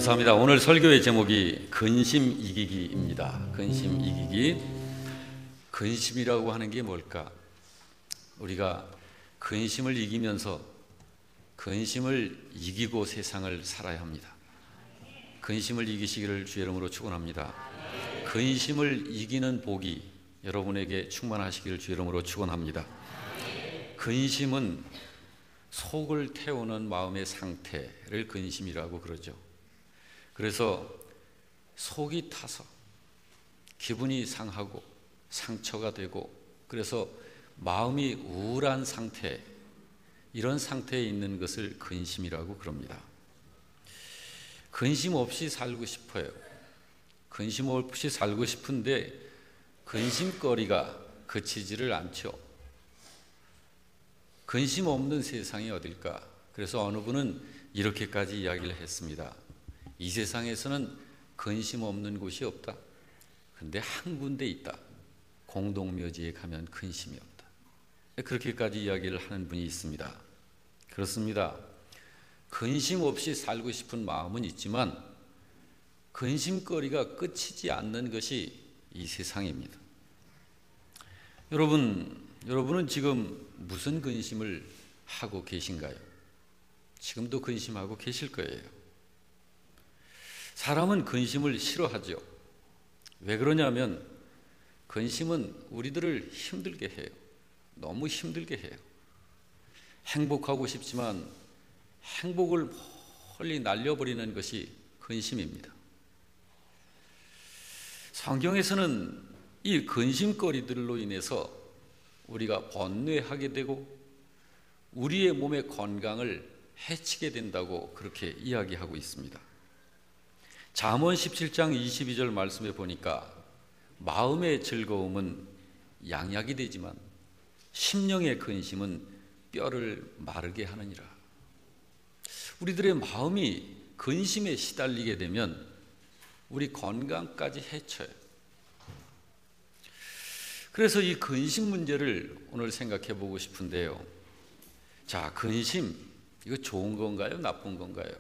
감사합니다. 오늘 설교의 제목이 근심 이기기입니다. 근심 이기기. 근심이라고 하는 게 뭘까? 우리가 근심을 이기면서 근심을 이기고 세상을 살아야 합니다. 근심을 이기시기를 주의 이름으로 축원합니다. 근심을 이기는 복이 여러분에게 충만하시기를 주의 이름으로 축원합니다. 근심은 속을 태우는 마음의 상태를 근심이라고 그러죠. 그래서 속이 타서 기분이 상하고 상처가 되고, 그래서 마음이 우울한 상태, 이런 상태에 있는 것을 근심이라고 그럽니다. 근심 없이 살고 싶어요. 근심 없이 살고 싶은데 근심거리가 그치지를 않죠. 근심 없는 세상이 어딜까? 그래서 어느 분은 이렇게까지 이야기를 했습니다. 이 세상에서는 근심 없는 곳이 없다. 근데 한 군데 있다. 공동묘지에 가면 근심이 없다. 그렇게까지 이야기를 하는 분이 있습니다. 그렇습니다. 근심 없이 살고 싶은 마음은 있지만 근심거리가 끝이지 않는 것이 이 세상입니다. 여러분은 지금 무슨 근심을 하고 계신가요? 지금도 근심하고 계실 거예요. 사람은 근심을 싫어하죠. 왜 그러냐면 근심은 우리들을 힘들게 해요. 너무 힘들게 해요. 행복하고 싶지만 행복을 멀리 날려버리는 것이 근심입니다. 성경에서는 이 근심거리들로 인해서 우리가 번뇌하게 되고 우리의 몸의 건강을 해치게 된다고 그렇게 이야기하고 있습니다. 잠언 17장 22절 말씀에 보니까 마음의 즐거움은 양약이 되지만 심령의 근심은 뼈를 마르게 하느니라. 우리들의 마음이 근심에 시달리게 되면 우리 건강까지 해쳐요. 그래서 이 근심 문제를 오늘 생각해 보고 싶은데요. 자, 근심, 이거 좋은 건가요? 나쁜 건가요?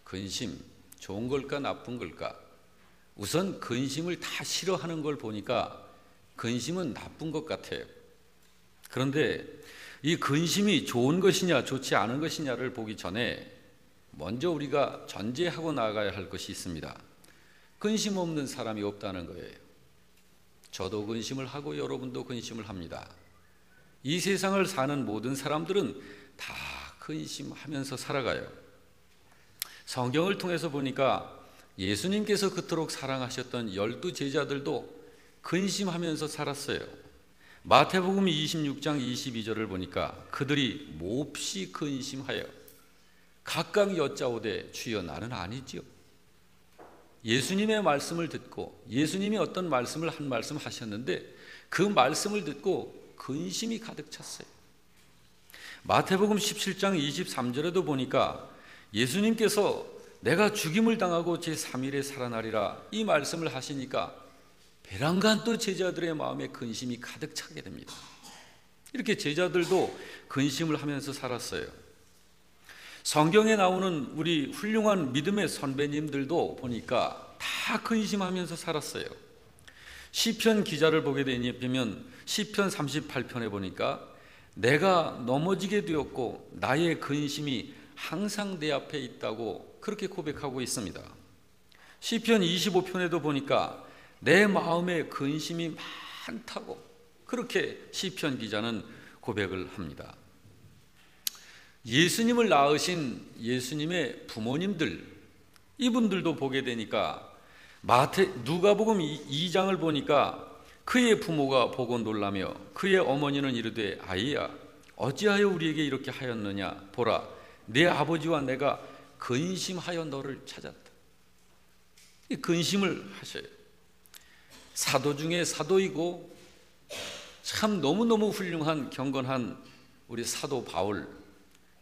근심, 좋은 걸까? 나쁜 걸까? 우선 근심을 다 싫어하는 걸 보니까 근심은 나쁜 것 같아요. 그런데 이 근심이 좋은 것이냐 좋지 않은 것이냐를 보기 전에 먼저 우리가 전제하고 나가야 할 것이 있습니다. 근심 없는 사람이 없다는 거예요. 저도 근심을 하고 여러분도 근심을 합니다. 이 세상을 사는 모든 사람들은 다 근심하면서 살아가요. 성경을 통해서 보니까 예수님께서 그토록 사랑하셨던 12 제자들도 근심하면서 살았어요. 마태복음 26장 22절을 보니까 그들이 몹시 근심하여 각각 여짜오되 주여 나는 아니지요. 예수님의 말씀을 듣고 예수님이 어떤 말씀을 한 말씀 하셨는데 그 말씀을 듣고 근심이 가득 찼어요. 마태복음 17장 23절에도 보니까 예수님께서 내가 죽임을 당하고 제3일에 살아나리라 이 말씀을 하시니까 배란간 또 제자들의 마음에 근심이 가득 차게 됩니다. 이렇게 제자들도 근심을 하면서 살았어요. 성경에 나오는 우리 훌륭한 믿음의 선배님들도 보니까 다 근심하면서 살았어요. 시편 기자를 보게 되면 시편 38편에 보니까 내가 넘어지게 되었고 나의 근심이 항상 내 앞에 있다고 그렇게 고백하고 있습니다. 시편 25편에도 보니까 내 마음에 근심이 많다고 그렇게 시편 기자는 고백을 합니다. 예수님을 낳으신 예수님의 부모님들, 이분들도 보게 되니까 누가복음 2장을 보니까 그의 부모가 보고 놀라며 그의 어머니는 이르되 아이야 어찌하여 우리에게 이렇게 하였느냐 보라 내 아버지와 내가 근심하여 너를 찾았다. 이 근심을 하셔요. 사도 중에 사도이고 참 너무너무 훌륭한 경건한 우리 사도 바울,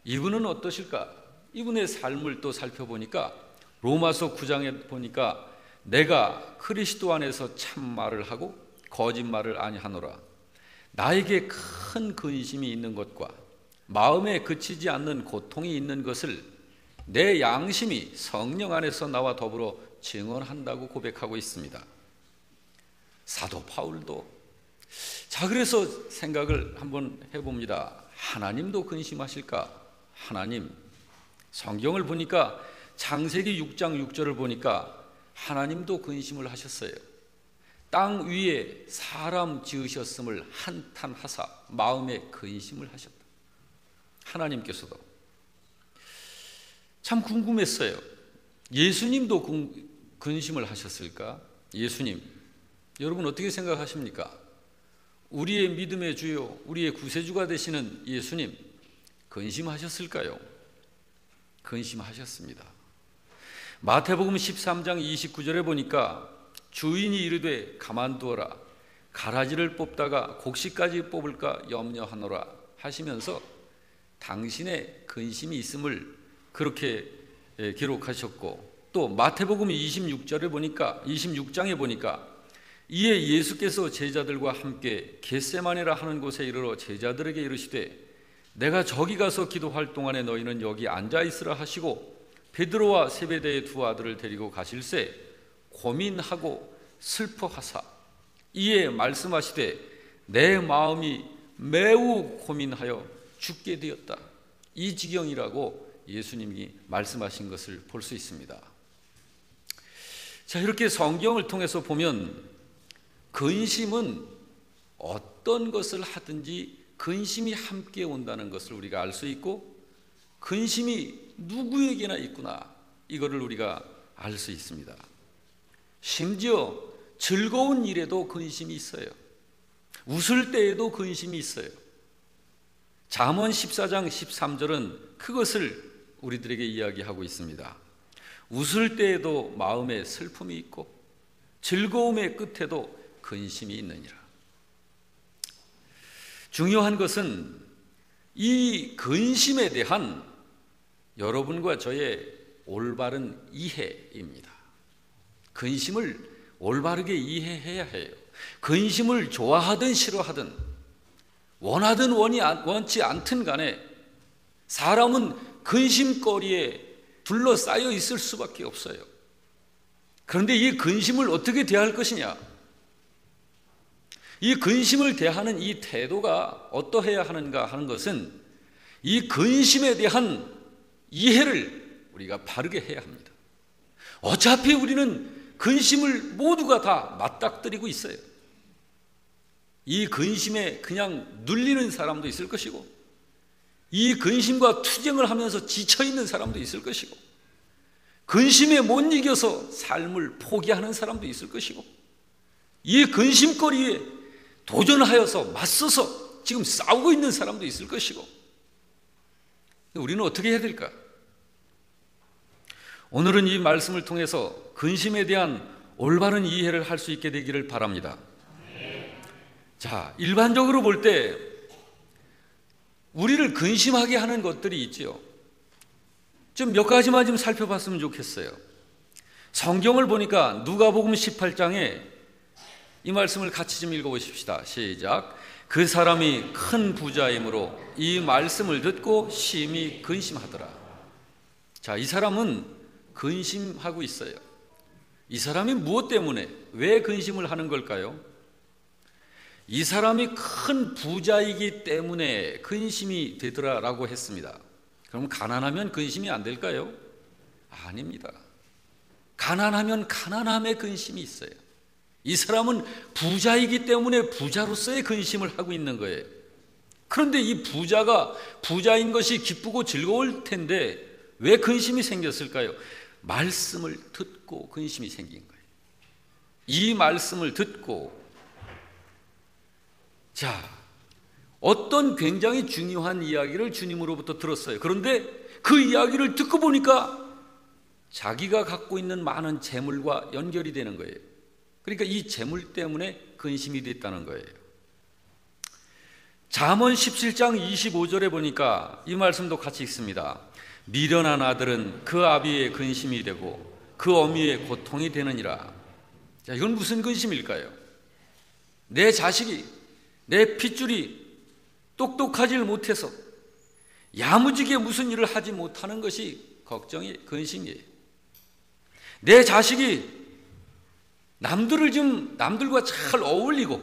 이분은 어떠실까? 이분의 삶을 또 살펴보니까 로마서 9장에 보니까 내가 그리스도 안에서 참말을 하고 거짓말을 아니하노라. 나에게 큰 근심이 있는 것과 마음에 그치지 않는 고통이 있는 것을 내 양심이 성령 안에서 나와 더불어 증언한다고 고백하고 있습니다. 사도 바울도. 자, 그래서 생각을 한번 해봅니다. 하나님도 근심하실까? 하나님, 성경을 보니까 창세기 6장 6절을 보니까 하나님도 근심을 하셨어요. 땅 위에 사람 지으셨음을 한탄하사 마음에 근심을 하셨다. 하나님께서도. 참 궁금했어요. 예수님도 근심을 하셨을까? 예수님, 여러분 어떻게 생각하십니까? 우리의 믿음의 주요, 우리의 구세주가 되시는 예수님, 근심하셨을까요? 근심하셨습니다. 마태복음 13장 29절에 보니까 주인이 이르되 가만두어라, 가라지를 뽑다가 곡식까지 뽑을까 염려하노라 하시면서 당신의 근심이 있음을 그렇게 기록하셨고, 또 마태복음 26장에 보니까 이에 예수께서 제자들과 함께 겟세마네라 하는 곳에 이르러 제자들에게 이르시되 내가 저기 가서 기도할 동안에 너희는 여기 앉아 있으라 하시고 베드로와 세베대의 두 아들을 데리고 가실새 고민하고 슬퍼하사 이에 말씀하시되 내 마음이 매우 고민하여 죽게 되었다. 이 지경이라고 예수님이 말씀하신 것을 볼 수 있습니다. 자, 이렇게 성경을 통해서 보면 근심은 어떤 것을 하든지 근심이 함께 온다는 것을 우리가 알 수 있고, 근심이 누구에게나 있구나, 이거를 우리가 알 수 있습니다. 심지어 즐거운 일에도 근심이 있어요. 웃을 때에도 근심이 있어요. 잠언 14장 13절은 그것을 우리들에게 이야기하고 있습니다. 웃을 때에도 마음에 슬픔이 있고 즐거움의 끝에도 근심이 있느니라. 중요한 것은 이 근심에 대한 여러분과 저의 올바른 이해입니다. 근심을 올바르게 이해해야 해요. 근심을 좋아하든 싫어하든 원하든 원치 않든 간에 사람은 근심거리에 둘러싸여 있을 수밖에 없어요. 그런데 이 근심을 어떻게 대할 것이냐? 이 근심을 대하는 이 태도가 어떠해야 하는가 하는 것은 이 근심에 대한 이해를 우리가 바르게 해야 합니다. 어차피 우리는 근심을 모두가 다 맞닥뜨리고 있어요. 이 근심에 그냥 눌리는 사람도 있을 것이고, 이 근심과 투쟁을 하면서 지쳐있는 사람도 있을 것이고, 근심에 못 이겨서 삶을 포기하는 사람도 있을 것이고, 이 근심거리에 도전하여서 맞서서 지금 싸우고 있는 사람도 있을 것이고, 우리는 어떻게 해야 될까? 오늘은 이 말씀을 통해서 근심에 대한 올바른 이해를 할 수 있게 되기를 바랍니다. 자, 일반적으로 볼 때 우리를 근심하게 하는 것들이 있지요. 좀 몇 가지만 좀 살펴봤으면 좋겠어요. 성경을 보니까 누가복음 18장에 이 말씀을 같이 좀 읽어보십시다. 시작. 그 사람이 큰 부자이므로 이 말씀을 듣고 심히 근심하더라. 자, 이 사람은 근심하고 있어요. 이 사람이 무엇 때문에, 왜 근심을 하는 걸까요? 이 사람이 큰 부자이기 때문에 근심이 되더라라고 했습니다. 그럼 가난하면 근심이 안 될까요? 아닙니다. 가난하면 가난함에 근심이 있어요. 이 사람은 부자이기 때문에 부자로서의 근심을 하고 있는 거예요. 그런데 이 부자가 부자인 것이 기쁘고 즐거울 텐데 왜 근심이 생겼을까요? 말씀을 듣고 근심이 생긴 거예요. 이 말씀을 듣고, 자, 어떤 굉장히 중요한 이야기를 주님으로부터 들었어요. 그런데 그 이야기를 듣고 보니까 자기가 갖고 있는 많은 재물과 연결이 되는 거예요. 그러니까 이 재물 때문에 근심이 됐다는 거예요. 잠언 17장 25절에 보니까 이 말씀도 같이 읽습니다. 미련한 아들은 그 아비의 근심이 되고 그 어미의 고통이 되느니라. 자, 이건 무슨 근심일까요? 내 자식이, 내 핏줄이 똑똑하지 못해서 야무지게 무슨 일을 하지 못하는 것이 걱정이 근심이에요. 내 자식이 남들과 잘 어울리고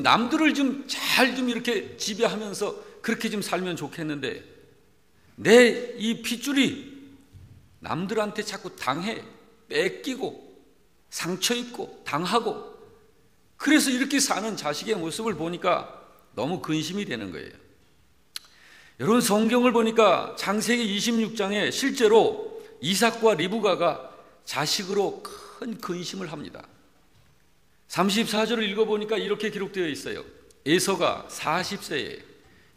남들을 잘 이렇게 지배하면서 그렇게 살면 좋겠는데 내 이 핏줄이 남들한테 자꾸 당해, 뺏기고 상처 입고 당하고 그래서 이렇게 사는 자식의 모습을 보니까 너무 근심이 되는 거예요. 여러분, 성경을 보니까 창세기 26장에 실제로 이삭과 리브가가 자식으로 큰 근심을 합니다. 34절을 읽어보니까 이렇게 기록되어 있어요. 에서가 40세에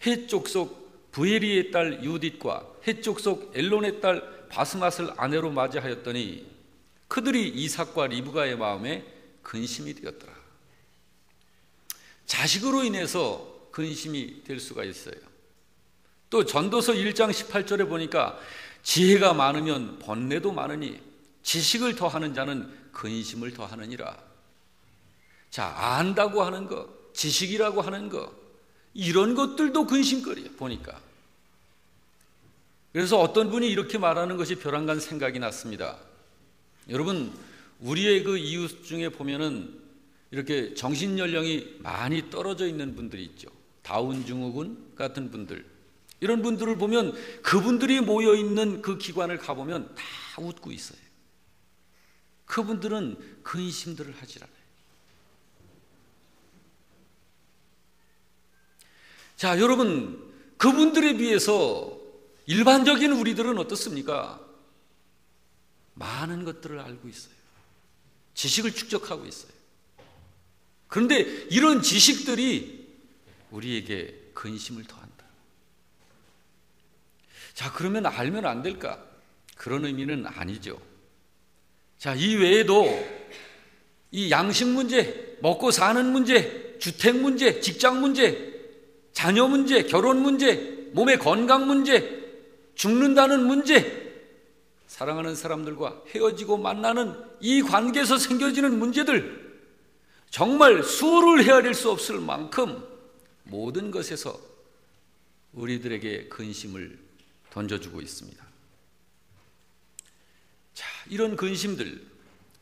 헷 족속 부에리의 딸 유딧과 헷 족속 엘론의 딸 바스맛을 아내로 맞이하였더니 그들이 이삭과 리브가의 마음에 근심이 되었더라. 자식으로 인해서 근심이 될 수가 있어요. 또 전도서 1장 18절에 보니까 지혜가 많으면 번뇌도 많으니 지식을 더하는 자는 근심을 더하느니라. 자, 안다고 하는 거, 지식이라고 하는 거, 이런 것들도 근심거리예요, 보니까. 그래서 어떤 분이 이렇게 말하는 것이 벼랑간 생각이 났습니다. 여러분, 우리의 그 이웃 중에 보면은 이렇게 정신연령이 많이 떨어져 있는 분들이 있죠. 다운 증후군 같은 분들. 이런 분들을 보면 그분들이 모여있는 그 기관을 가보면 다 웃고 있어요. 그분들은 근심들을 하질 않아요. 자, 여러분, 그분들에 비해서 일반적인 우리들은 어떻습니까? 많은 것들을 알고 있어요. 지식을 축적하고 있어요. 그런데 이런 지식들이 우리에게 근심을 더한다. 자, 그러면 알면 안 될까? 그런 의미는 아니죠. 자, 이 외에도 이 양식 문제, 먹고 사는 문제, 주택 문제, 직장 문제, 자녀 문제, 결혼 문제, 몸의 건강 문제, 죽는다는 문제, 사랑하는 사람들과 헤어지고 만나는 이 관계에서 생겨지는 문제들, 정말 수를 헤아릴 수 없을 만큼 모든 것에서 우리들에게 근심을 던져주고 있습니다. 자, 이런 근심들,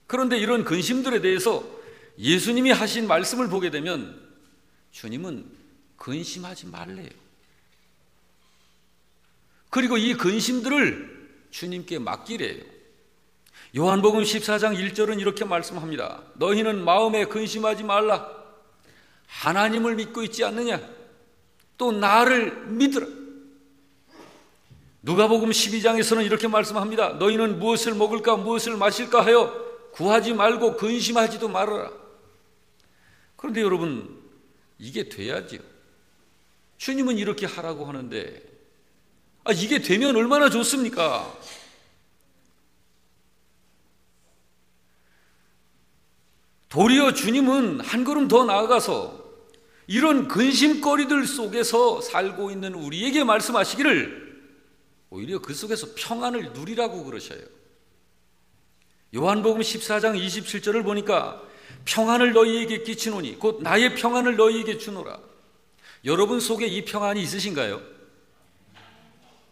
그런데 이런 근심들에 대해서 예수님이 하신 말씀을 보게 되면 주님은 근심하지 말래요. 그리고 이 근심들을 주님께 맡기래요. 요한복음 14장 1절은 이렇게 말씀합니다. 너희는 마음에 근심하지 말라. 하나님을 믿고 있지 않느냐? 또 나를 믿으라. 누가복음 12장에서는 이렇게 말씀합니다. 너희는 무엇을 먹을까 무엇을 마실까 하여 구하지 말고 근심하지도 말아라. 그런데 여러분, 이게 돼야지요. 주님은 이렇게 하라고 하는데 이게 되면 얼마나 좋습니까? 도리어 주님은 한 걸음 더 나아가서 이런 근심거리들 속에서 살고 있는 우리에게 말씀하시기를 오히려 그 속에서 평안을 누리라고 그러셔요. 요한복음 14장 27절을 보니까 평안을 너희에게 끼치노니 곧 나의 평안을 너희에게 주노라. 여러분 속에 이 평안이 있으신가요?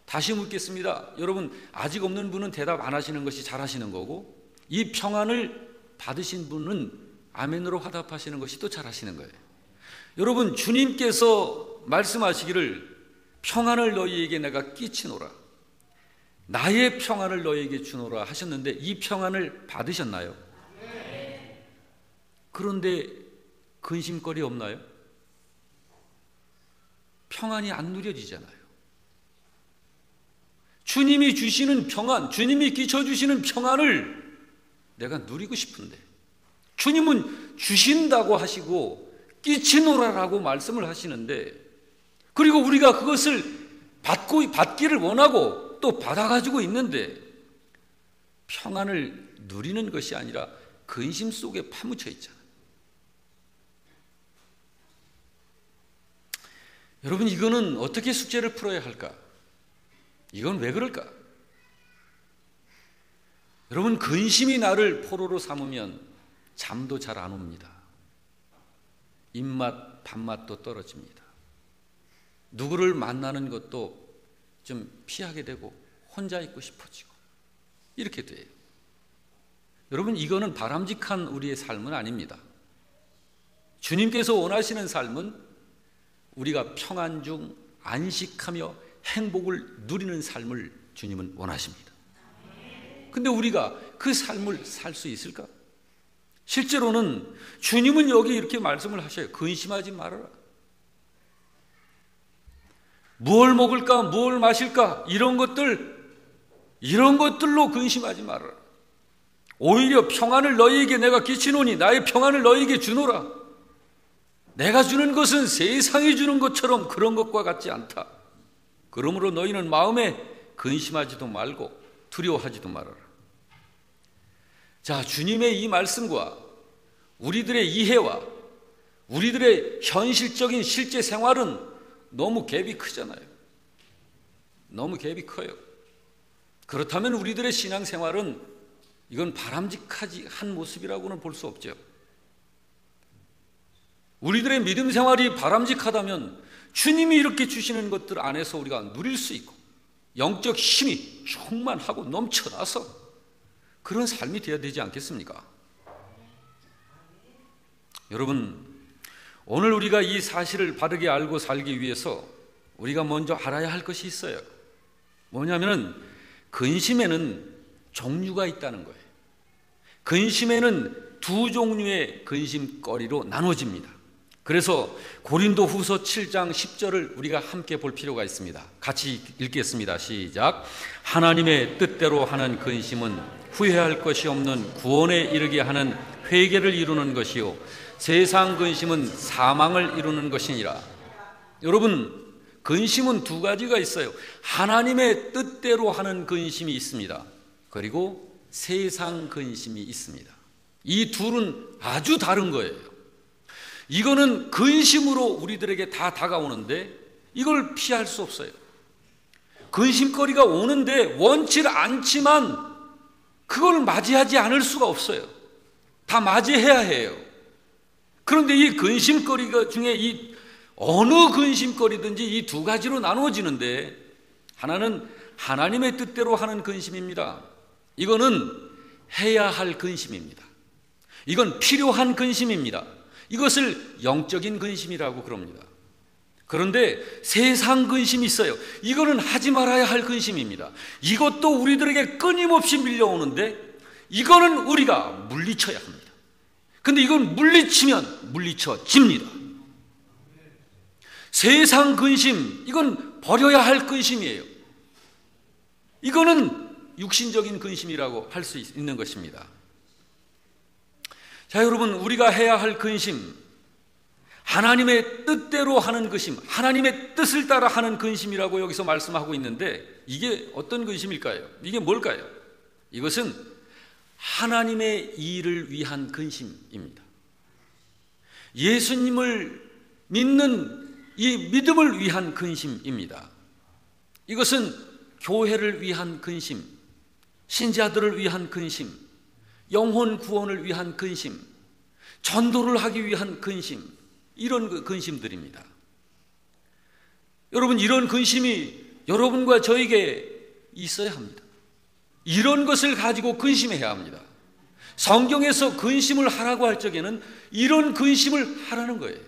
다시 묻겠습니다. 여러분, 아직 없는 분은 대답 안 하시는 것이 잘하시는 거고, 이 평안을 받으신 분은 아멘으로 화답하시는 것이 또 잘하시는 거예요. 여러분, 주님께서 말씀하시기를 평안을 너희에게 내가 끼치노라, 나의 평안을 너희에게 주노라 하셨는데 이 평안을 받으셨나요? 그런데 근심거리 없나요? 평안이 안 누려지잖아요. 주님이 주시는 평안, 주님이 끼쳐주시는 평안을 내가 누리고 싶은데 주님은 주신다고 하시고 끼치노라라고 말씀을 하시는데, 그리고 우리가 그것을 받기를 원하고 또 받아가지고 있는데 평안을 누리는 것이 아니라 근심 속에 파묻혀 있잖아요. 여러분, 이거는 어떻게 숙제를 풀어야 할까? 이건 왜 그럴까? 여러분, 근심이 나를 포로로 삼으면 잠도 잘 안 옵니다. 입맛, 밥맛도 떨어집니다. 누구를 만나는 것도 좀 피하게 되고 혼자 있고 싶어지고 이렇게 돼요. 여러분, 이거는 바람직한 우리의 삶은 아닙니다. 주님께서 원하시는 삶은 우리가 평안 중 안식하며 행복을 누리는 삶을 주님은 원하십니다. 근데 우리가 그 삶을 살 수 있을까? 실제로는 주님은 여기 이렇게 말씀을 하셔요. 근심하지 말아라. 무엇을 먹을까, 무엇을 마실까, 이런 것들로 근심하지 말아라. 오히려 평안을 너희에게 내가 끼치노니 나의 평안을 너희에게 주노라. 내가 주는 것은 세상이 주는 것처럼 그런 것과 같지 않다. 그러므로 너희는 마음에 근심하지도 말고 두려워하지도 말아라. 자, 주님의 이 말씀과 우리들의 이해와 우리들의 현실적인 실제 생활은 너무 갭이 크잖아요. 너무 갭이 커요. 그렇다면 우리들의 신앙생활은 이건 바람직하지 한 모습이라고는 볼 수 없죠. 우리들의 믿음 생활이 바람직하다면 주님이 이렇게 주시는 것들 안에서 우리가 누릴 수 있고 영적 힘이 충만하고 넘쳐나서 그런 삶이 되어야 되지 않겠습니까? 여러분, 오늘 우리가 이 사실을 바르게 알고 살기 위해서 우리가 먼저 알아야 할 것이 있어요. 뭐냐면은 근심에는 종류가 있다는 거예요. 근심에는 두 종류의 근심거리로 나눠집니다. 그래서 고린도 후서 7장 10절을 우리가 함께 볼 필요가 있습니다. 같이 읽겠습니다. 시작. 하나님의 뜻대로 하는 근심은 후회할 것이 없는 구원에 이르게 하는 회개를 이루는 것이요 세상 근심은 사망을 이루는 것이니라. 여러분, 근심은 두 가지가 있어요. 하나님의 뜻대로 하는 근심이 있습니다. 그리고 세상 근심이 있습니다. 이 둘은 아주 다른 거예요. 이거는 근심으로 우리들에게 다 다가오는데 이걸 피할 수 없어요. 근심거리가 오는데 원치 않지만 그걸 맞이하지 않을 수가 없어요. 다 맞이해야 해요. 그런데 이 근심거리가 중에 이 어느 근심거리든지 이 두 가지로 나누어지는데 하나는 하나님의 뜻대로 하는 근심입니다. 이거는 해야 할 근심입니다. 이건 필요한 근심입니다. 이것을 영적인 근심이라고 그럽니다. 그런데 세상 근심이 있어요. 이거는 하지 말아야 할 근심입니다. 이것도 우리들에게 끊임없이 밀려오는데 이거는 우리가 물리쳐야 합니다. 근데 이건 물리치면 물리쳐집니다. 세상 근심, 이건 버려야 할 근심이에요. 이거는 육신적인 근심이라고 할 수 있는 것입니다. 자, 여러분, 우리가 해야 할 근심, 하나님의 뜻대로 하는 근심, 하나님의 뜻을 따라 하는 근심이라고 여기서 말씀하고 있는데 이게 어떤 근심일까요? 이게 뭘까요? 이것은 하나님의 일을 위한 근심입니다. 예수님을 믿는 이 믿음을 위한 근심입니다. 이것은 교회를 위한 근심, 신자들을 위한 근심, 영혼 구원을 위한 근심, 전도를 하기 위한 근심, 이런 근심들입니다. 여러분, 이런 근심이 여러분과 저에게 있어야 합니다. 이런 것을 가지고 근심해야 합니다. 성경에서 근심을 하라고 할 적에는 이런 근심을 하라는 거예요.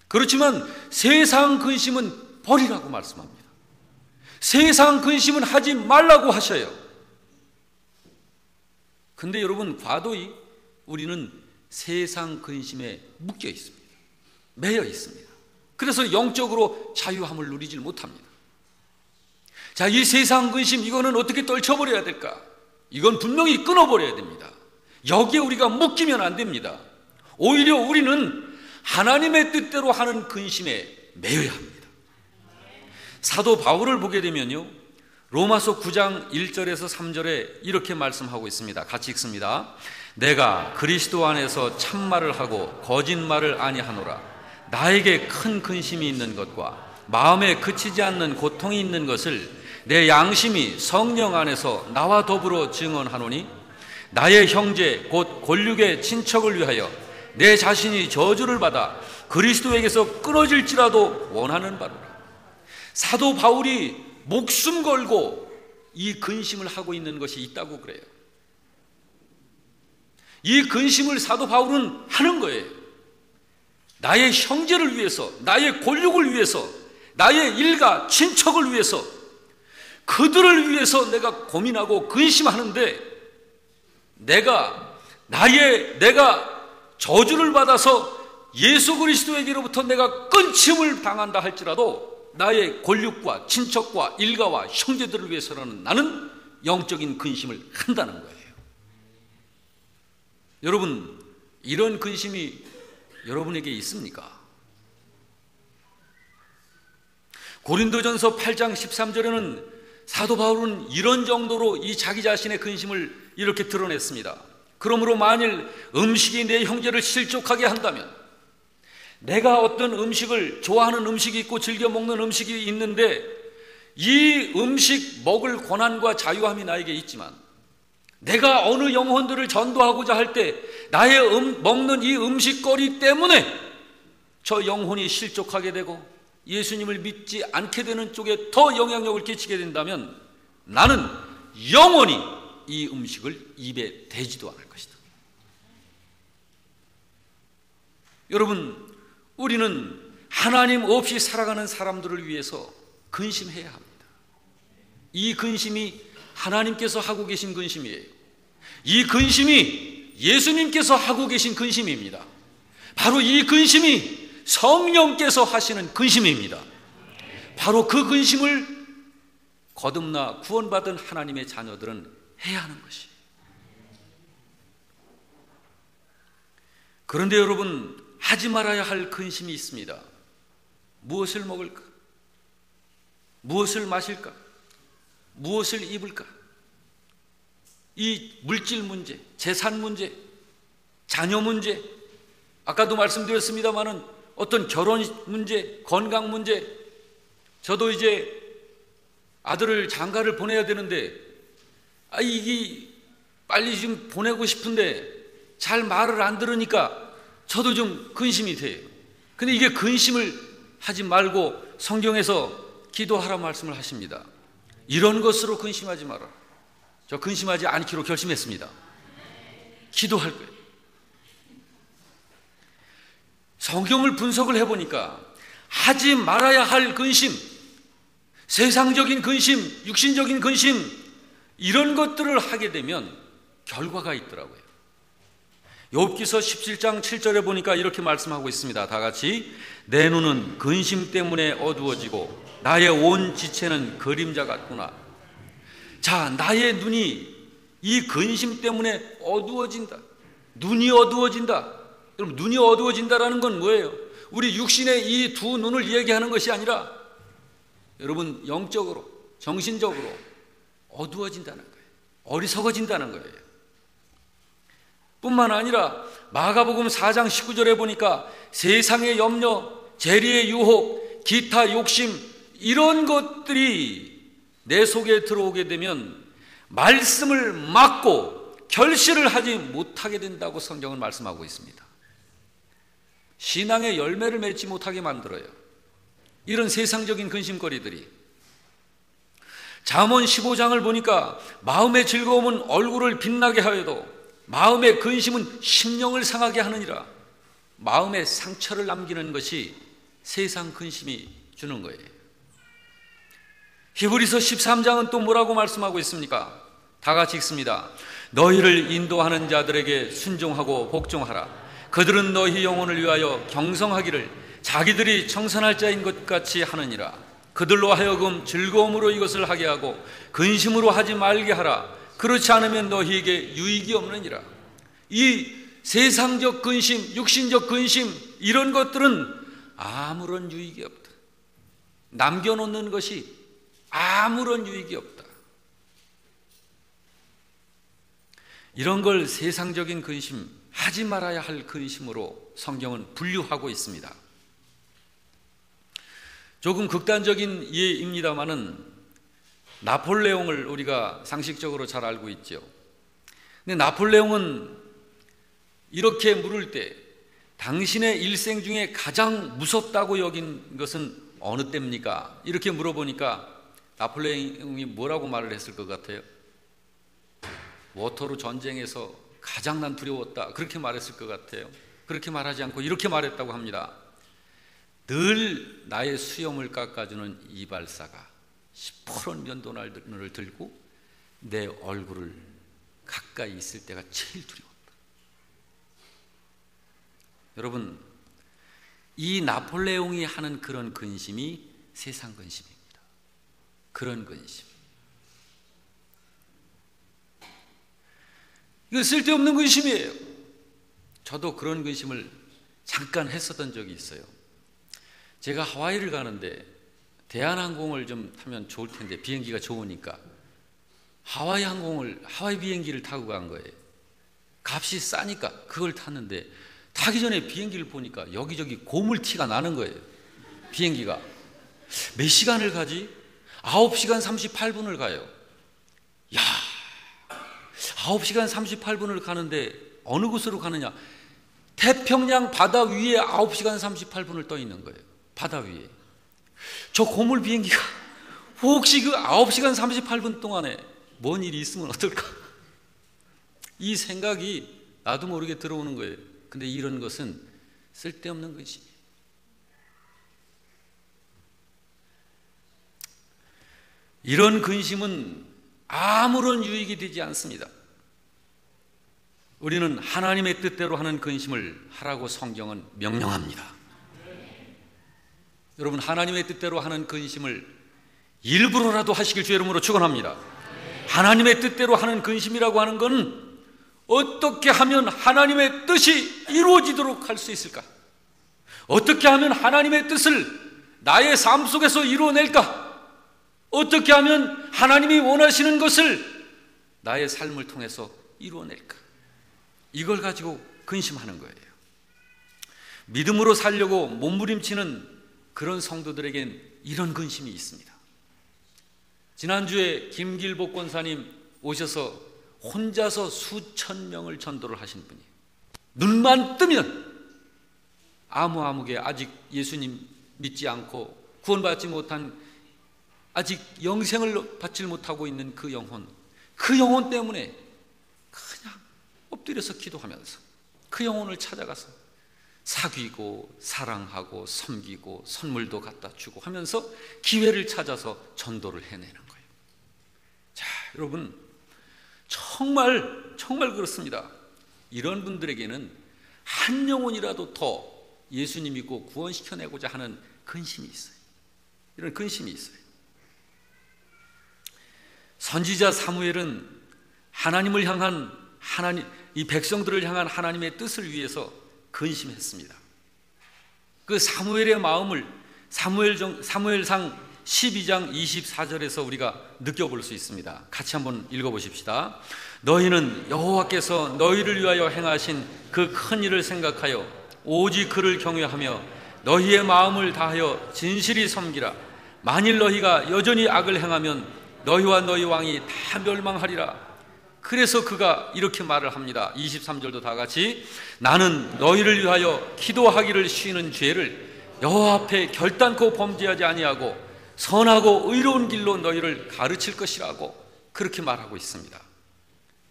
그렇지만 세상 근심은 버리라고 말씀합니다. 세상 근심은 하지 말라고 하셔요. 근데 여러분, 과도히 우리는 세상 근심에 묶여 있습니다. 매여 있습니다. 그래서 영적으로 자유함을 누리지 못합니다. 자, 이 세상 근심, 이거는 어떻게 떨쳐버려야 될까? 이건 분명히 끊어버려야 됩니다. 여기에 우리가 묶이면 안 됩니다. 오히려 우리는 하나님의 뜻대로 하는 근심에 매여야 합니다. 사도 바울을 보게 되면요, 로마서 9장 1절에서 3절에 이렇게 말씀하고 있습니다. 같이 읽습니다. 내가 그리스도 안에서 참말을 하고 거짓말을 아니하노라. 나에게 큰 근심이 있는 것과 마음에 그치지 않는 고통이 있는 것을 내 양심이 성령 안에서 나와 더불어 증언하노니 나의 형제 곧 골육의 친척을 위하여 내 자신이 저주를 받아 그리스도에게서 끊어질지라도 원하는 바로라. 사도 바울이 목숨 걸고 이 근심을 하고 있는 것이 있다고 그래요. 이 근심을 사도 바울은 하는 거예요. 나의 형제를 위해서, 나의 권력을 위해서, 나의 일가, 친척을 위해서, 그들을 위해서 내가 고민하고 근심하는데, 내가 저주를 받아서 예수 그리스도에게로부터 내가 끊침을 당한다 할지라도 나의 권력과 친척과 일가와 형제들을 위해서라는 나는 영적인 근심을 한다는 거예요. 여러분, 이런 근심이 여러분에게 있습니까? 고린도전서 8장 13절에는 사도 바울은 이런 정도로 이 자기 자신의 근심을 이렇게 드러냈습니다. 그러므로 만일 음식이 내 형제를 실족하게 한다면, 내가 어떤 음식을 좋아하는 음식이 있고 즐겨 먹는 음식이 있는데 이 음식 먹을 권한과 자유함이 나에게 있지만, 내가 어느 영혼들을 전도하고자 할 때 나의 먹는 이 음식거리 때문에 저 영혼이 실족하게 되고 예수님을 믿지 않게 되는 쪽에 더 영향력을 끼치게 된다면 나는 영원히 이 음식을 입에 대지도 않을 것이다. 여러분, 우리는 하나님 없이 살아가는 사람들을 위해서 근심해야 합니다. 이 근심이 하나님께서 하고 계신 근심이에요. 이 근심이 예수님께서 하고 계신 근심입니다. 바로 이 근심이 성령께서 하시는 근심입니다. 바로 그 근심을 거듭나 구원받은 하나님의 자녀들은 해야 하는 것이. 그런데 여러분, 하지 말아야 할 근심이 있습니다. 무엇을 먹을까? 무엇을 마실까? 무엇을 입을까? 이 물질 문제, 재산 문제, 자녀 문제, 아까도 말씀드렸습니다마는 어떤 결혼 문제, 건강 문제. 저도 이제 아들을 장가를 보내야 되는데 이게 빨리 좀 보내고 싶은데 잘 말을 안 들으니까 저도 좀 근심이 돼요. 근데 이게 근심을 하지 말고 성경에서 기도하라 말씀을 하십니다. 이런 것으로 근심하지 마라. 저 근심하지 않기로 결심했습니다. 기도할 거예요. 성경을 분석을 해보니까 하지 말아야 할 근심, 세상적인 근심, 육신적인 근심, 이런 것들을 하게 되면 결과가 있더라고요. 욥기서 17장 7절에 보니까 이렇게 말씀하고 있습니다. 다 같이. 내 눈은 근심 때문에 어두워지고 나의 온 지체는 그림자 같구나. 자, 나의 눈이 이 근심 때문에 어두워진다. 눈이 어두워진다. 여러분, 눈이 어두워진다라는 건 뭐예요? 우리 육신의 이 두 눈을 이야기하는 것이 아니라 여러분, 영적으로, 정신적으로 어두워진다는 거예요. 어리석어진다는 거예요. 뿐만 아니라 마가복음 4장 19절에 보니까 세상의 염려, 재리의 유혹, 기타 욕심, 이런 것들이 내 속에 들어오게 되면 말씀을 막고 결실을 하지 못하게 된다고 성경은 말씀하고 있습니다. 신앙의 열매를 맺지 못하게 만들어요. 이런 세상적인 근심거리들이. 잠언 15장을 보니까 마음의 즐거움은 얼굴을 빛나게 하여도 마음의 근심은 심령을 상하게 하느니라. 마음에 상처를 남기는 것이 세상 근심이 주는 거예요. 히브리서 13장은 또 뭐라고 말씀하고 있습니까? 다 같이 읽습니다. 너희를 인도하는 자들에게 순종하고 복종하라. 그들은 너희 영혼을 위하여 경성하기를 자기들이 청산할 자인 것 같이 하느니라. 그들로 하여금 즐거움으로 이것을 하게 하고 근심으로 하지 말게 하라. 그렇지 않으면 너희에게 유익이 없느니라. 이 세상적 근심, 육신적 근심, 이런 것들은 아무런 유익이 없다. 남겨놓는 것이 아무런 유익이 없다. 이런 걸 세상적인 근심, 하지 말아야 할 근심으로 성경은 분류하고 있습니다. 조금 극단적인 이해입니다마는 나폴레옹을 우리가 상식적으로 잘 알고 있죠. 근데 나폴레옹은 이렇게 물을 때 당신의 일생 중에 가장 무섭다고 여긴 것은 어느 때입니까? 이렇게 물어보니까 나폴레옹이 뭐라고 말을 했을 것 같아요? 워터루 전쟁에서 가장 난 두려웠다, 그렇게 말했을 것 같아요. 그렇게 말하지 않고 이렇게 말했다고 합니다. 늘 나의 수염을 깎아주는 이발사가 시퍼런 면도날을 들고 내 얼굴을 가까이 있을 때가 제일 두려웠다. 여러분, 이 나폴레옹이 하는 그런 근심이 세상 근심입니다. 그런 근심. 이거 쓸데없는 근심이에요. 저도 그런 근심을 잠깐 했었던 적이 있어요. 제가 하와이를 가는데 대한항공을 좀 타면 좋을 텐데, 비행기가 좋으니까 하와이 비행기를 타고 간 거예요. 값이 싸니까 그걸 탔는데 타기 전에 비행기를 보니까 여기저기 고물티가 나는 거예요. 비행기가 몇 시간을 가지? 9시간 38분을 가요. 야, 9시간 38분을 가는데 어느 곳으로 가느냐? 태평양 바다 위에 9시간 38분을 떠 있는 거예요. 바다 위에. 저 고물 비행기가 혹시 그 9시간 38분 동안에 뭔 일이 있으면 어떨까? 이 생각이 나도 모르게 들어오는 거예요. 근데 이런 것은 쓸데없는 근심이에요. 이런 근심은 아무런 유익이 되지 않습니다. 우리는 하나님의 뜻대로 하는 근심을 하라고 성경은 명령합니다. 여러분, 하나님의 뜻대로 하는 근심을 일부러라도 하시길 주의 이름으로 축원합니다. 하나님의 뜻대로 하는 근심이라고 하는 것은 어떻게 하면 하나님의 뜻이 이루어지도록 할 수 있을까? 어떻게 하면 하나님의 뜻을 나의 삶 속에서 이루어낼까? 어떻게 하면 하나님이 원하시는 것을 나의 삶을 통해서 이루어낼까? 이걸 가지고 근심하는 거예요. 믿음으로 살려고 몸부림치는 그런 성도들에겐 이런 근심이 있습니다. 지난주에 김길복 권사님 오셔서 혼자서 수천 명을 전도를 하신 분이에요. 눈만 뜨면 아무개 아직 예수님 믿지 않고 구원받지 못한, 아직 영생을 받지 못하고 있는 그 영혼 때문에 그냥 엎드려서 기도하면서 그 영혼을 찾아가서 사귀고 사랑하고 섬기고 선물도 갖다 주고 하면서 기회를 찾아서 전도를 해내는 거예요. 자, 여러분, 정말 그렇습니다. 이런 분들에게는 한 영혼이라도 더 예수님 믿고 구원시켜내고자 하는 근심이 있어요. 이런 근심이 있어요. 선지자 사무엘은 하나님을 향한 이 백성들을 향한 하나님의 뜻을 위해서 근심했습니다. 그 사무엘의 마음을 사무엘상 12장 24절에서 우리가 느껴볼 수 있습니다. 같이 한번 읽어보십시다. 너희는 여호와께서 너희를 위하여 행하신 그 큰 일을 생각하여 오직 그를 경외하며 너희의 마음을 다하여 진실이 섬기라. 만일 너희가 여전히 악을 행하면 너희와 너희 왕이 다 멸망하리라. 그래서 그가 이렇게 말을 합니다. 23절도 다 같이, 나는 너희를 위하여 기도하기를 쉬는 죄를 여호와 앞에 결단코 범죄하지 아니하고 선하고 의로운 길로 너희를 가르칠 것이라고 그렇게 말하고 있습니다.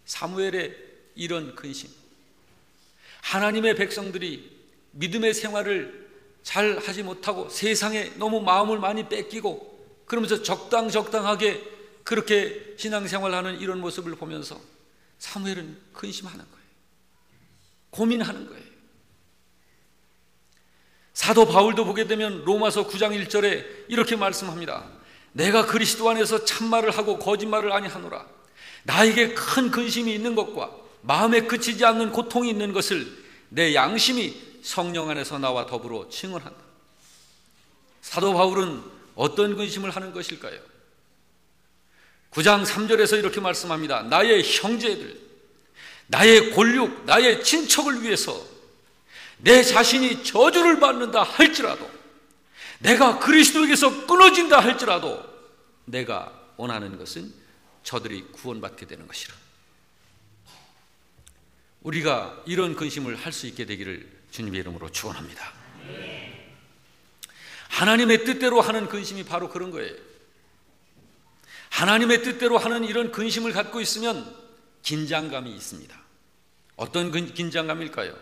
사무엘의 이런 근심, 하나님의 백성들이 믿음의 생활을 잘 하지 못하고 세상에 너무 마음을 많이 뺏기고 그러면서 적당하게 그렇게 신앙생활하는 이런 모습을 보면서 사무엘은 근심하는 거예요. 고민하는 거예요. 사도 바울도 보게 되면 로마서 9장 1절에 이렇게 말씀합니다. 내가 그리스도 안에서 참말을 하고 거짓말을 아니하노라. 나에게 큰 근심이 있는 것과 마음에 그치지 않는 고통이 있는 것을 내 양심이 성령 안에서 나와 더불어 증언한다. 사도 바울은 어떤 근심을 하는 것일까요? 9장 3절에서 이렇게 말씀합니다. 나의 형제들, 나의 골육, 나의 친척을 위해서 내 자신이 저주를 받는다 할지라도, 내가 그리스도에게서 끊어진다 할지라도 내가 원하는 것은 저들이 구원받게 되는 것이라. 우리가 이런 근심을 할 수 있게 되기를 주님의 이름으로 축원합니다. 하나님의 뜻대로 하는 근심이 바로 그런 거예요. 하나님의 뜻대로 하는 이런 근심을 갖고 있으면 긴장감이 있습니다. 어떤 긴장감일까요?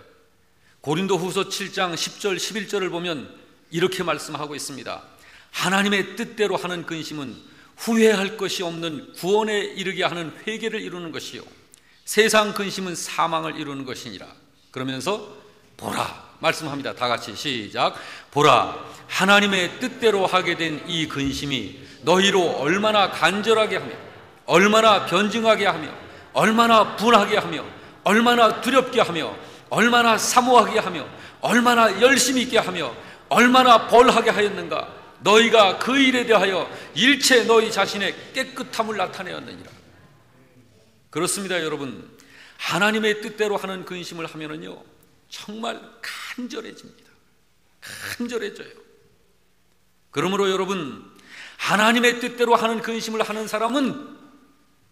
고린도후서 7장 10절 11절을 보면 이렇게 말씀하고 있습니다. 하나님의 뜻대로 하는 근심은 후회할 것이 없는 구원에 이르게 하는 회개를 이루는 것이요 세상 근심은 사망을 이루는 것이니라. 그러면서 보라 말씀합니다. 다 같이 시작. 보라, 하나님의 뜻대로 하게 된 이 근심이 너희로 얼마나 간절하게 하며 얼마나 변증하게 하며 얼마나 분하게 하며 얼마나 두렵게 하며 얼마나 사모하게 하며 얼마나 열심히 있게 하며 얼마나 벌하게 하였는가. 너희가 그 일에 대하여 일체 너희 자신의 깨끗함을 나타내었느니라. 그렇습니다, 여러분. 하나님의 뜻대로 하는 근심을 하면은요 정말 간절해집니다. 간절해져요. 그러므로 여러분, 하나님의 뜻대로 하는 근심을 하는 사람은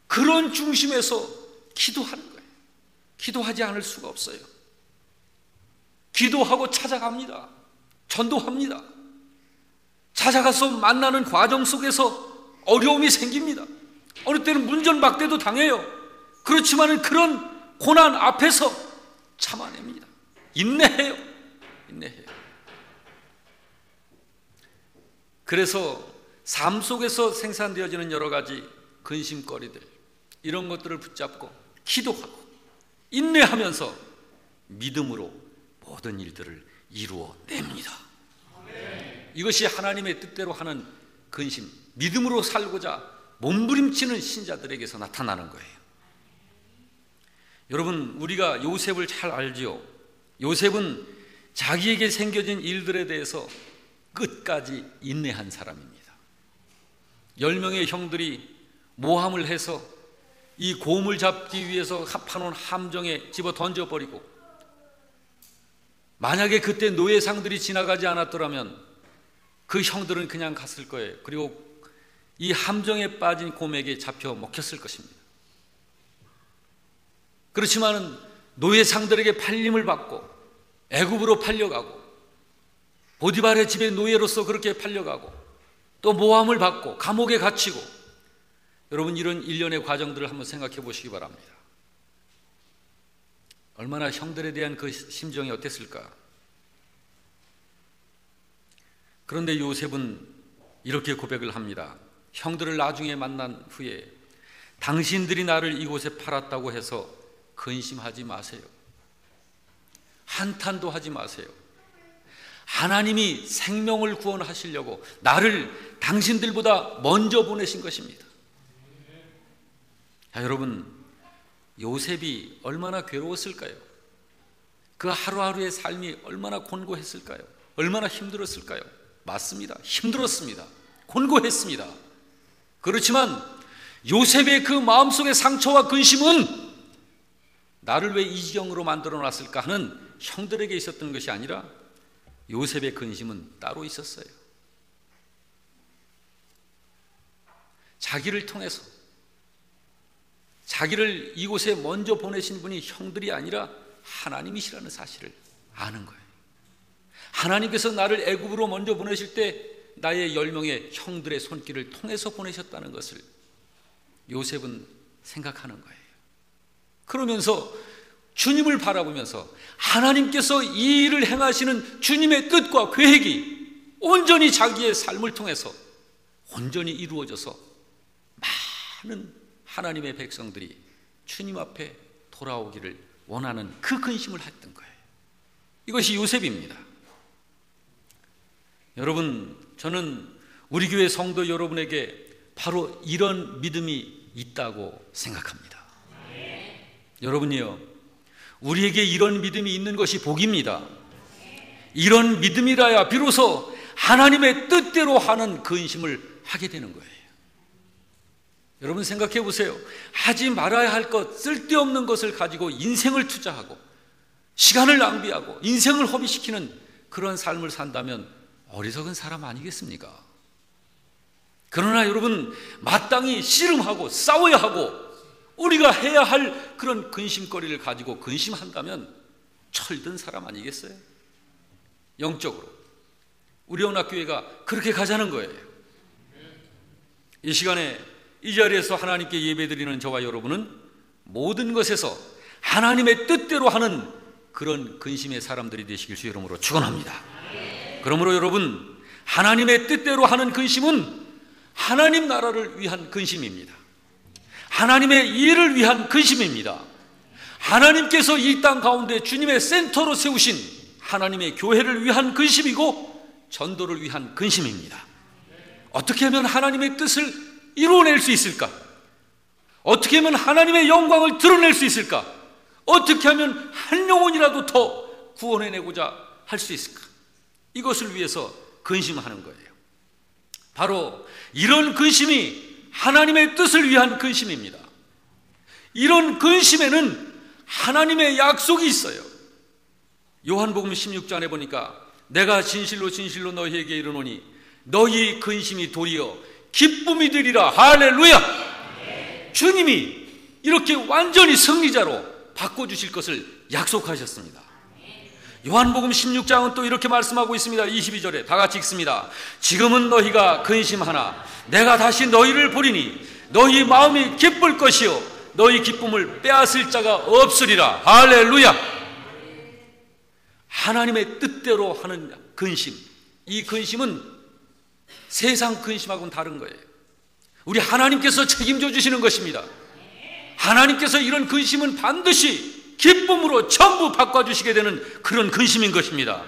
그런 중심에서 기도하는 거예요. 기도하지 않을 수가 없어요. 기도하고 찾아갑니다. 전도합니다. 찾아가서 만나는 과정 속에서 어려움이 생깁니다. 어느 때는 문전박대도 당해요. 그렇지만 그런 고난 앞에서 참아냅니다. 인내해요. 그래서 삶 속에서 생산되어지는 여러 가지 근심거리들, 이런 것들을 붙잡고 기도하고 인내하면서 믿음으로 모든 일들을 이루어냅니다. 이것이 하나님의 뜻대로 하는 근심, 믿음으로 살고자 몸부림치는 신자들에게서 나타나는 거예요. 여러분, 우리가 요셉을 잘 알지요. 요셉은 자기에게 생겨진 일들에 대해서 끝까지 인내한 사람입니다. 10명의 형들이 모함을 해서 이 곰을 잡기 위해서 파놓은 함정에 집어 던져버리고, 만약에 그때 노예상들이 지나가지 않았더라면 그 형들은 그냥 갔을 거예요. 그리고 이 함정에 빠진 곰에게 잡혀 먹혔을 것입니다. 그렇지만 노예상들에게 팔림을 받고 애굽으로 팔려가고 보디발의 집에 노예로서 그렇게 팔려가고 또 모함을 받고 감옥에 갇히고, 여러분, 이런 일련의 과정들을 한번 생각해 보시기 바랍니다. 얼마나 형들에 대한 그 심정이 어땠을까? 그런데 요셉은 이렇게 고백을 합니다. 형들을 나중에 만난 후에 당신들이 나를 이곳에 팔았다고 해서 근심하지 마세요. 한탄도 하지 마세요. 하나님이 생명을 구원하시려고 나를 당신들보다 먼저 보내신 것입니다. 자, 여러분, 요셉이 얼마나 괴로웠을까요? 그 하루하루의 삶이 얼마나 곤고했을까요? 얼마나 힘들었을까요? 맞습니다. 힘들었습니다. 곤고했습니다. 그렇지만 요셉의 그 마음속의 상처와 근심은 나를 왜 이 지경으로 만들어 놨을까 하는 형들에게 있었던 것이 아니라 요셉의 근심은 따로 있었어요. 자기를 통해서, 자기를 이곳에 먼저 보내신 분이 형들이 아니라 하나님이시라는 사실을 아는 거예요. 하나님께서 나를 애굽으로 먼저 보내실 때 나의 10명의 형들의 손길을 통해서 보내셨다는 것을 요셉은 생각하는 거예요. 그러면서 주님을 바라보면서 하나님께서 이 일을 행하시는 주님의 뜻과 계획이 온전히 자기의 삶을 통해서 온전히 이루어져서 많은 하나님의 백성들이 주님 앞에 돌아오기를 원하는 그 근심을 했던 거예요. 이것이 요셉입니다. 여러분, 저는 우리 교회 성도 여러분에게 바로 이런 믿음이 있다고 생각합니다. 여러분이요, 우리에게 이런 믿음이 있는 것이 복입니다. 이런 믿음이라야 비로소 하나님의 뜻대로 하는 근심을 하게 되는 거예요. 여러분, 생각해 보세요. 하지 말아야 할 것, 쓸데없는 것을 가지고 인생을 투자하고 시간을 낭비하고 인생을 허비시키는 그런 삶을 산다면 어리석은 사람 아니겠습니까? 그러나 여러분, 마땅히 씨름하고 싸워야 하고 우리가 해야 할 그런 근심거리를 가지고 근심한다면 철든 사람 아니겠어요? 영적으로 우리 언약교회가 그렇게 가자는 거예요. 이 시간에 이 자리에서 하나님께 예배드리는 저와 여러분은 모든 것에서 하나님의 뜻대로 하는 그런 근심의 사람들이 되시길 주 이름으로 축원합니다. 그러므로 여러분, 하나님의 뜻대로 하는 근심은 하나님 나라를 위한 근심입니다. 하나님의 일을 위한 근심입니다. 하나님께서 이 땅 가운데 주님의 센터로 세우신 하나님의 교회를 위한 근심이고 전도를 위한 근심입니다. 어떻게 하면 하나님의 뜻을 이루어낼 수 있을까? 어떻게 하면 하나님의 영광을 드러낼 수 있을까? 어떻게 하면 한 영혼이라도 더 구원해내고자 할 수 있을까? 이것을 위해서 근심하는 거예요. 바로 이런 근심이 하나님의 뜻을 위한 근심입니다. 이런 근심에는 하나님의 약속이 있어요. 요한복음 16장에 보니까 내가 진실로 진실로 너희에게 이르노니 너희 근심이 도리어 기쁨이 되리라. 할렐루야. 주님이 이렇게 완전히 승리자로 바꿔주실 것을 약속하셨습니다. 요한복음 16장은 또 이렇게 말씀하고 있습니다. 22절에 다 같이 읽습니다. 지금은 너희가 근심하나 내가 다시 너희를 보리니 너희 마음이 기쁠 것이요 너희 기쁨을 빼앗을 자가 없으리라. 할렐루야. 하나님의 뜻대로 하는 근심, 이 근심은 세상 근심하고는 다른 거예요. 우리 하나님께서 책임져 주시는 것입니다. 하나님께서 이런 근심은 반드시 기쁨으로 전부 바꿔주시게 되는 그런 근심인 것입니다.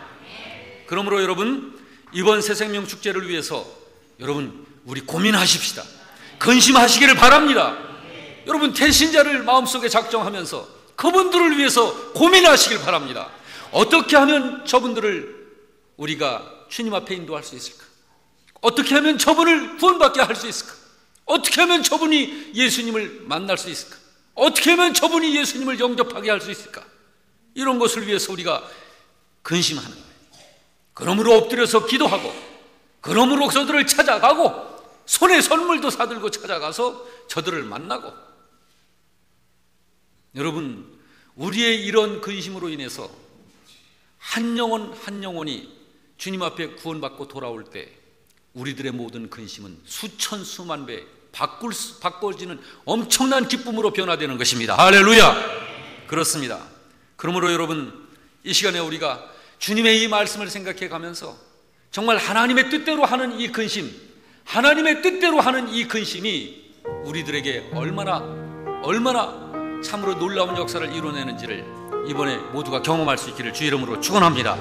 그러므로 여러분, 이번 새생명 축제를 위해서 여러분 우리 고민하십시다. 근심하시기를 바랍니다. 여러분 태신자를 마음속에 작정하면서 그분들을 위해서 고민하시길 바랍니다. 어떻게 하면 저분들을 우리가 주님 앞에 인도할 수 있을까? 어떻게 하면 저분을 구원받게 할 수 있을까? 어떻게 하면 저분이 예수님을 만날 수 있을까? 어떻게 하면 저분이 예수님을 영접하게 할 수 있을까? 이런 것을 위해서 우리가 근심하는 거예요. 그러므로 엎드려서 기도하고, 그러므로 저들을 찾아가고, 손에 선물도 사들고 찾아가서 저들을 만나고. 여러분, 우리의 이런 근심으로 인해서 한 영혼 한 영혼이 주님 앞에 구원받고 돌아올 때 우리들의 모든 근심은 수천 수만 배 바꿔지는 엄청난 기쁨으로 변화되는 것입니다. 할렐루야. 그렇습니다. 그러므로 여러분, 이 시간에 우리가 주님의 이 말씀을 생각해 가면서 정말 하나님의 뜻대로 하는 이 근심, 하나님의 뜻대로 하는 이 근심이 우리들에게 얼마나 참으로 놀라운 역사를 이뤄내는지를 이번에 모두가 경험할 수 있기를 주 이름으로 축원합니다.